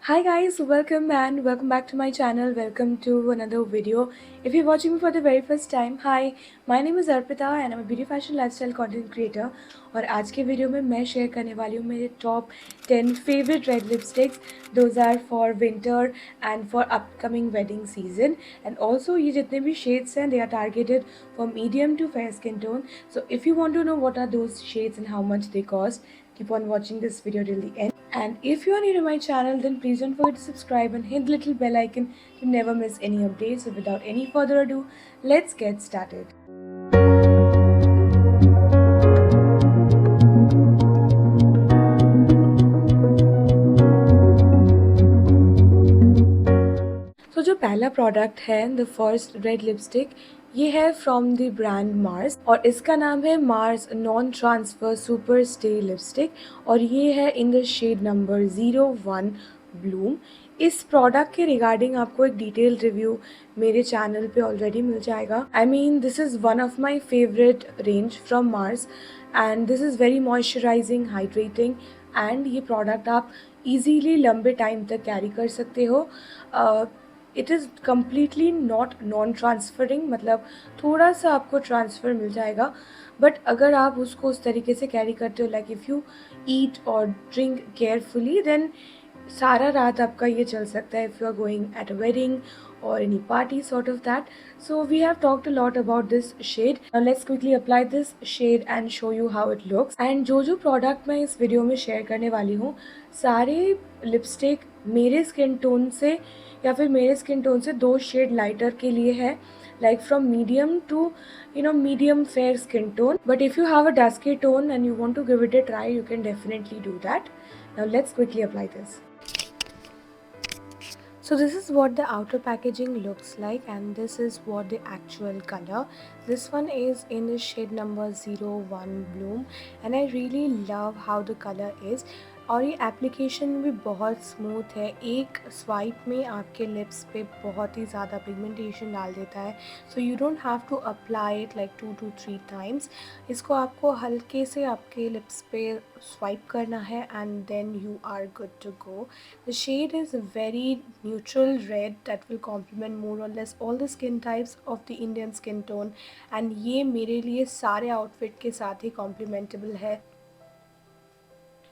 Hi guys, welcome and welcome back to my channel. Welcome to another video. If you're watching me for the very first time, hi, my name is Arpita and I'm a beauty fashion lifestyle content creator. और आज के video में मैं share करने वाली हूँ मेरे top 10 favorite red lipsticks. Those are for winter and for upcoming wedding season. And also ये जितने भी shades हैं, they are targeted for medium to fair skin tone. So if you want to know what are those shades and how much they cost, keep on watching this video till the end. And if you are new to my channel, then please don't forget to subscribe and hit the little bell icon to never miss any updates. So without any further ado, let's get started. So जो पहला product है the first red lipstick, ये है from the brand Mars और इसका नाम है Mars non transfer super stay lipstick और ये है in the shade number 01 bloom. इस प्रोडक्ट के रिगार्डिंग आपको एक डिटेल रिव्यू मेरे चैनल पे ऑलरेडी मिल जाएगा. I mean this is one of my favourite range from Mars and this is very moisturising, hydrating and ये प्रोडक्ट आप इजीली लंबे टाइम तक कैरी कर सकते हो. It is completely not non transferring, मतलब थोड़ा सा आपको ट्रांसफ़र मिल जाएगा, बट अगर आप उसको उस तरीके से कैरी करते हो लाइक इफ़ यू ईट और ड्रिंक केयरफुली देन सारा रात आपका ये चल सकता है. If you are going at a wedding or any party sort of that. So we have talked a lot about this shade. Now let's quickly apply this shade and show you how it looks. And जो product मैं इस video में share करने वाली हूँ, सारे lipstick मेरे skin tone से या फिर मेरे स्किन टोन से 2 शेड लाइटर के लिए है, like from medium to medium fair skin tone. But if you have a dusky tone and you want to give it a try, you can definitely do that. Now let's quickly apply this. So this is what the outer packaging looks like and this is what the actual color. This one is in the shade number 01 Bloom and I really love how the color is. और ये application भी बहुत smooth है, एक swipe में आपके lips पे बहुत ही ज़्यादा पिगमेंटेशन डाल देता है. So you don't have to apply it like 2 to 3 times. इसको आपको हल्के से आपके लिप्स पे स्वाइप करना है and then you are good to go. The shade is very neutral red that will complement more or less all the skin types of the Indian skin tone and ये मेरे लिए सारे outfit के साथ ही कॉम्प्लीमेंटेबल है.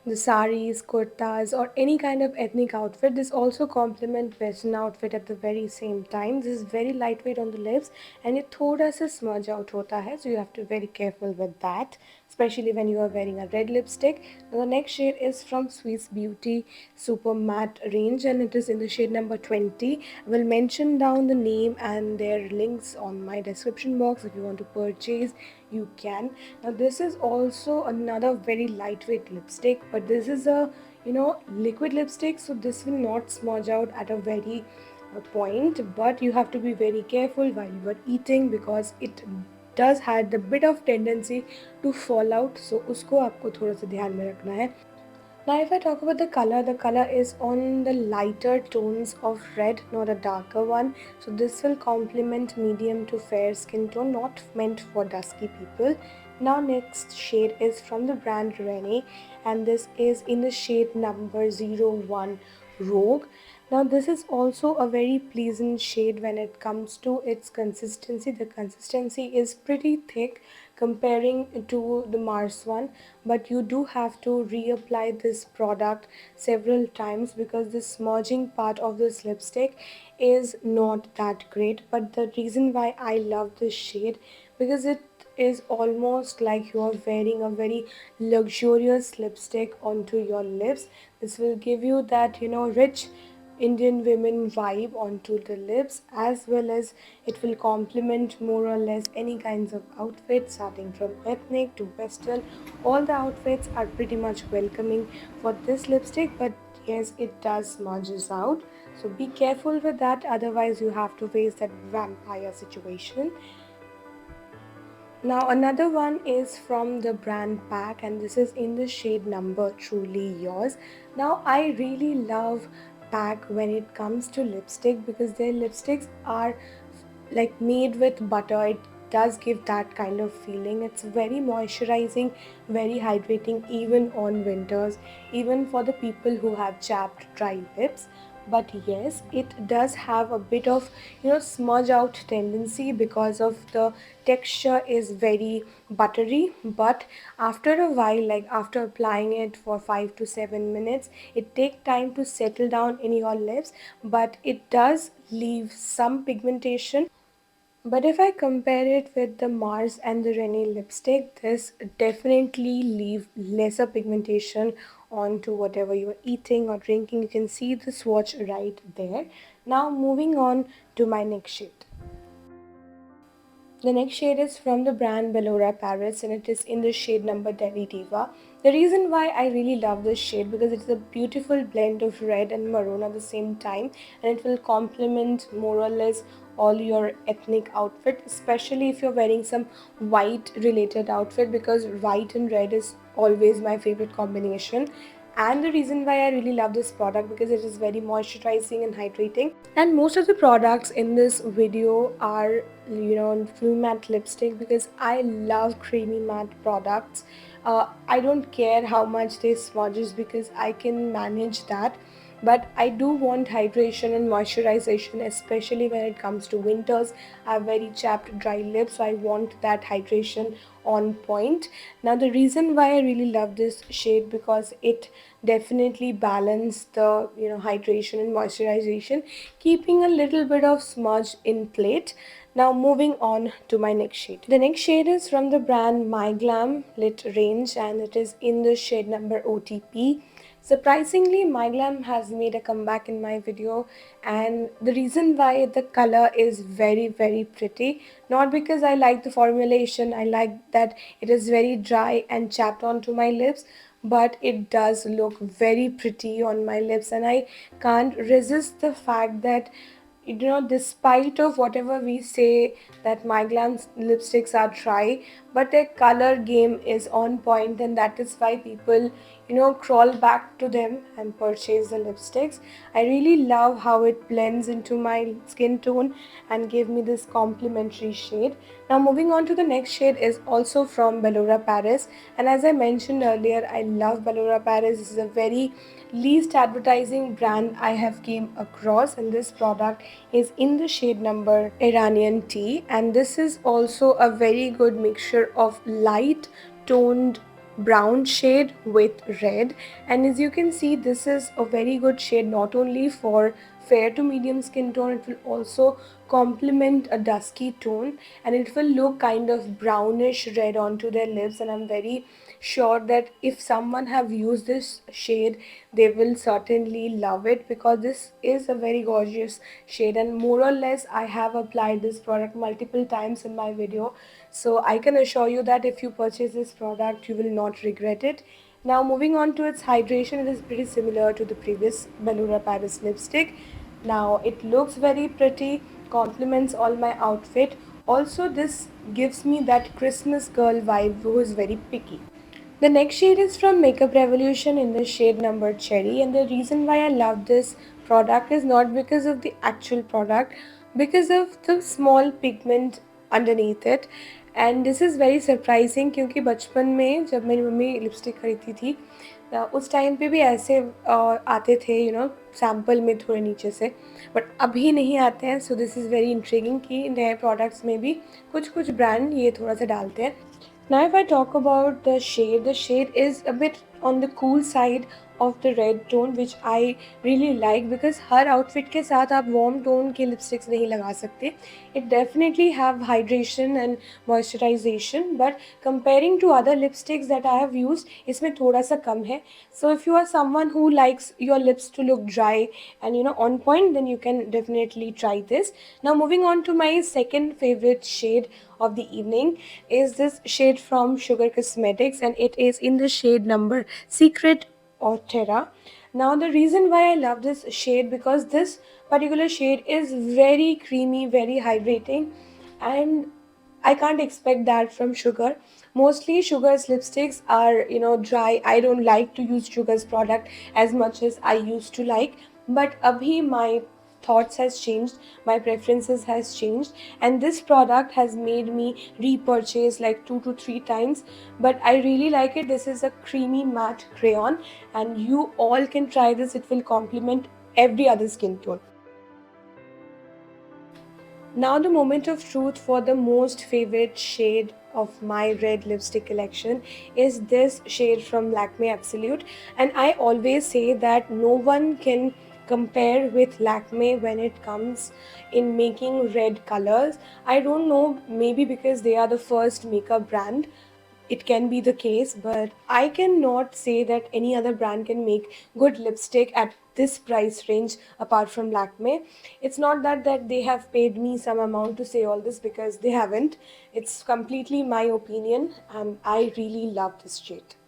The saris, kurtas or any kind of ethnic outfit. This also complement western outfit at the very same time. This is very lightweight on the lips and it thoda sa smudge out hota hai, so you have to be very careful with that, especially when you are wearing a red lipstick. Now the next shade is from Swiss Beauty Super Matte range and it is in the shade number 20. I will mention down the name and their links on my description box. If you want to purchase, you can. Now this is also another very lightweight lipstick, but this is a liquid lipstick, so this will not smudge out at a very point, but you have to be very careful while you are eating because it does had a bit of tendency to fall out, so उसको आपको थोड़ा सा ध्यान में रखना है. Now if I talk about the color is on the lighter tones of red, not a darker one. So this will complement medium to fair skin tone, not meant for dusky people. Now next shade is from the brand Rene and this is in the shade number 01 Rogue. Now this is also a very pleasant shade when it comes to its consistency. The consistency is pretty thick comparing to the Mars one, but you do have to reapply this product several times because the smudging part of this lipstick is not that great. But the reason why I love this shade because it is almost like you are wearing a very luxurious lipstick onto your lips. This will give you that rich Indian women vibe onto the lips, as well as it will complement more or less any kinds of outfits starting from ethnic to western. All the outfits are pretty much welcoming for this lipstick, but yes, it does smudges out, so be careful with that, otherwise you have to face that vampire situation. Now another one is from the brand Pack and this is in the shade number Truly Yours. Now I really love Pack when it comes to lipstick because their lipsticks are like made with butter. It does give that kind of feeling. It's very moisturizing, very hydrating, even on winters, even for the people who have chapped dry lips. But yes, it does have a bit of smudge out tendency because of the texture is very buttery. But after a while, like after applying it for 5 to 7 minutes, it takes time to settle down in your lips, but it does leave some pigmentation. But if I compare it with the Mars and the Renee lipstick, this definitely leave lesser pigmentation onto whatever you're eating or drinking. You can see the swatch right there. Now moving on to my next shade. The next shade is from the brand Bellora Paris, and it is in the shade number Delhi Diva. The reason why I really love this shade because it's a beautiful blend of red and maroon at the same time, and it will complement more or less all your ethnic outfit, especially if you're wearing some white related outfit, because white and red is always my favorite combination. And the reason why I really love this product because it is very moisturizing and hydrating. And most of the products in this video are full matte lipstick because I love creamy matte products. I don't care how much they smudges because I can manage that, but I do want hydration and moisturization, especially when it comes to winters. I have very chapped dry lips, so I want that hydration on point. Now the reason why I really love this shade because it definitely balance the hydration and moisturization, keeping a little bit of smudge in plate. Now moving on to my next shade. The next shade is from the brand My Glam Lit range, and it is in the shade number OTP. Surprisingly, My Glam has made a comeback in my video, and the reason why the color is very very pretty, not because I like the formulation, I like that it is very dry and chapped onto my lips, but it does look very pretty on my lips, and I can't resist the fact that despite of whatever we say that My Glam lipsticks are dry, but their color game is on point, and that is why people crawl back to them and purchase the lipsticks. I really love how it blends into my skin tone and give me this complementary shade. Now moving on to the next shade is also from Bellora Paris, and as I mentioned earlier, I love Bellora Paris. This is a very least advertising brand I have came across, and this product is in the shade number Iranian Tea, and this is also a very good mixture of light toned brown shade with red. And as you can see, this is a very good shade not only for fair to medium skin tone, it will also complement a dusky tone, and it will look kind of brownish red onto their lips. And I'm very sure that if someone have used this shade, they will certainly love it because this is a very gorgeous shade, and more or less I have applied this product multiple times in my video, so I can assure you that if you purchase this product you will not regret it. Now moving on to its hydration, it is pretty similar to the previous Bellura Paris lipstick. Now it looks very pretty, complements all my outfit. Also this gives me that Christmas girl vibe who is very picky. The next shade is from Makeup Revolution in the shade number Cherry, and the reason why I love this product is not because of the actual product, because of the small pigment underneath it. And this is very surprising क्योंकि बचपन में जब मेरी mummy lipstick खरीदती थी उस time पे भी ऐसे आते थे सैम्पल में थोड़े नीचे से, बट अभी नहीं आते हैं. So this is very intriguing कि नए प्रोडक्ट्स में भी कुछ कुछ ब्रांड ये थोड़ा सा डालते हैं. Now if I talk about the shade is a bit on the cool side of the red tone, which I really like because her outfit के साथ आप warm tone के lipsticks नहीं लगा सकते. It definitely have hydration and moisturization, but comparing to other lipsticks that I have used, इसमें थोड़ा सा कम है. So if you are someone who likes your lips to look dry and on point, then you can definitely try this. Now moving on to my second favorite shade of the evening is this shade from Sugar Cosmetics, and it is in the shade number Secret or Terra. Now the reason why I love this shade because this particular shade is very creamy, very hydrating, and I can't expect that from Sugar. Mostly Sugar's lipsticks are dry. I don't like to use Sugar's product as much as I used to like, but abhi my thoughts has changed, my preferences has changed, and this product has made me repurchase like 2 to 3 times. But I really like it. This is a creamy matte crayon, and you all can try this. It will complement every other skin tone. Now the moment of truth for the most favorite shade of my red lipstick collection is this shade from Lakme Absolute, and I always say that no one can compare with Lakme when it comes in making red colors. I don't know, maybe because they are the first makeup brand, it can be the case, but I cannot say that any other brand can make good lipstick at this price range apart from Lakme. It's not that they have paid me some amount to say all this, because they haven't. It's completely my opinion, and I really love this shade.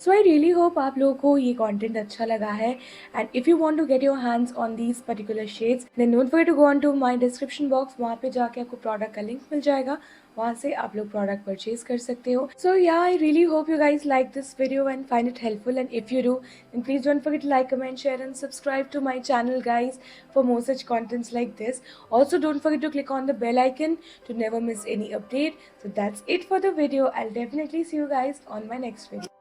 So I really hope आप लोगों को ये content अच्छा लगा है, and if you want to get your hands on these particular shades then don't forget to go on to my description box. वहाँ पे जाके आपको प्रोडक्ट का लिंक मिल जाएगा, वहाँ से आप लोग प्रोडक्ट परचेज कर सकते हो. So yeah I really hope you guys like this video and find it helpful, and if you do then please don't forget like, comment, share and subscribe to my channel guys for more such contents like this. Also, don't forget to click on the bell icon to never miss any update. So that's it for the video. I'll definitely see you guys on my next video.